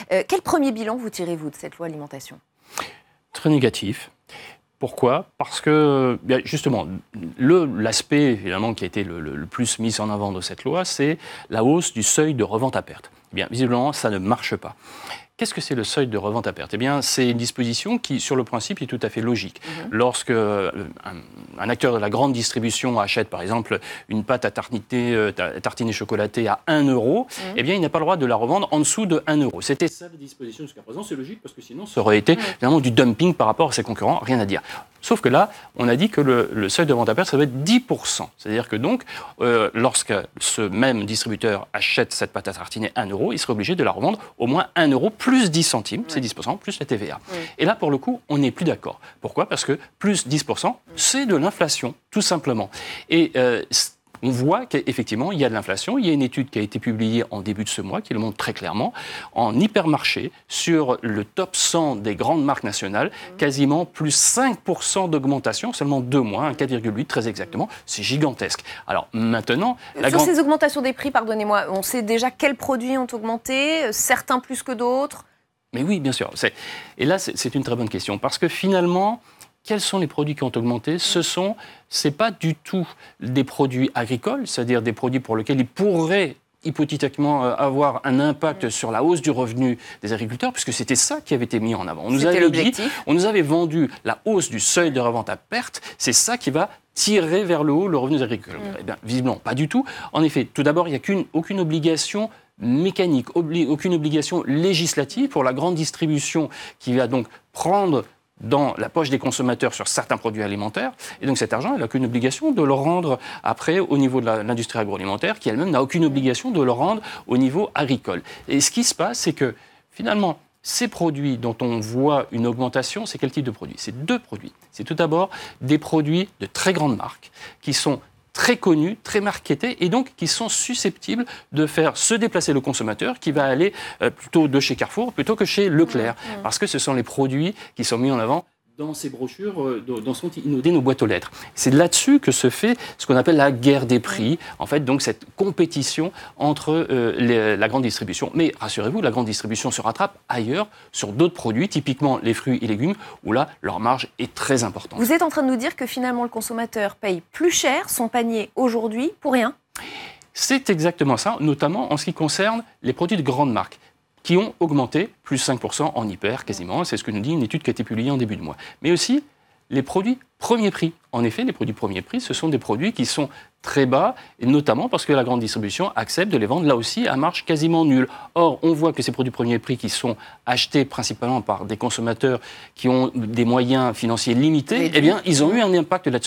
Quel premier bilan vous tirez-vous de cette loi alimentation ? Très négatif. Pourquoi ? Parce que, justement, l'aspect évidemment qui a été le plus mis en avant de cette loi, c'est la hausse du seuil de revente à perte. Eh bien, visiblement, ça ne marche pas. Qu'est-ce que c'est le seuil de revente à perte ? Eh bien, c'est une disposition qui, sur le principe, est tout à fait logique. Lorsque un acteur de la grande distribution achète, par exemple, une pâte à tartiner chocolatée à 1 €, eh bien, il n'a pas le droit de la revendre en dessous de 1 €. C'était ça la disposition jusqu'à présent. C'est logique parce que sinon, ça aurait été vraiment du dumping par rapport à ses concurrents. Rien à dire. Sauf que là, on a dit que le seuil de vente à perte, ça doit être 10%. C'est-à-dire que donc, lorsque ce même distributeur achète cette pâte à tartiner 1 €, il serait obligé de la revendre au moins 1 € plus 10 centimes, c'est 10%, plus la TVA. Et là, pour le coup, on n'est plus d'accord. Pourquoi ? Parce que plus 10%, c'est de l'inflation, tout simplement. Et on voit qu'effectivement, il y a de l'inflation. Il y a une étude qui a été publiée en début de ce mois qui le montre très clairement. En hypermarché, sur le top 100 des grandes marques nationales, quasiment plus 5% d'augmentation, seulement 2 mois, 4,8 très exactement. C'est gigantesque. Alors maintenant... Sur ces augmentations des prix, pardonnez-moi, on sait déjà quels produits ont augmenté, certains plus que d'autres ? Mais oui, bien sûr. Et là, c'est une très bonne question. Parce que finalement... Quels sont les produits qui ont augmenté ? C'est pas du tout des produits agricoles, c'est-à-dire des produits pour lesquels ils pourraient hypothétiquement avoir un impact sur la hausse du revenu des agriculteurs, puisque c'était ça qui avait été mis en avant. On nous avait vendu la hausse du seuil de revente à perte, c'est ça qui va tirer vers le haut le revenu des agriculteurs. Eh bien, visiblement, pas du tout. En effet, tout d'abord, il n'y a aucune obligation mécanique, aucune obligation législative pour la grande distribution qui va donc prendre dans la poche des consommateurs sur certains produits alimentaires. Et donc cet argent, elle n'a aucune obligation de le rendre après au niveau de l'industrie agroalimentaire, qui elle-même n'a aucune obligation de le rendre au niveau agricole. Et ce qui se passe, c'est que finalement, ces produits dont on voit une augmentation, c'est quel type de produits ? C'est 2 produits. C'est tout d'abord des produits de très grandes marques qui sont très connus, très marketés, et donc qui sont susceptibles de faire se déplacer le consommateur qui va aller plutôt de chez Carrefour plutôt que chez Leclerc. Parce que ce sont les produits qui sont mis en avant dans ces brochures, dans sont inondées nos boîtes aux lettres. C'est là-dessus que se fait ce qu'on appelle la guerre des prix, en fait, donc cette compétition entre la grande distribution. Mais rassurez-vous, la grande distribution se rattrape ailleurs, sur d'autres produits, typiquement les fruits et légumes, où là, leur marge est très importante. Vous êtes en train de nous dire que finalement, le consommateur paye plus cher son panier aujourd'hui pour rien ? C'est exactement ça, notamment en ce qui concerne les produits de grandes marques, qui ont augmenté, plus 5% en hyper quasiment, c'est ce que nous dit une étude qui a été publiée en début de mois. Mais aussi les produits premier prix. En effet, les produits premier prix, ce sont des produits qui sont très bas, et notamment parce que la grande distribution accepte de les vendre là aussi à marge quasiment nulle. Or, on voit que ces produits premier prix qui sont achetés principalement par des consommateurs qui ont des moyens financiers limités, eh bien, ils ont eu un impact là-dessus.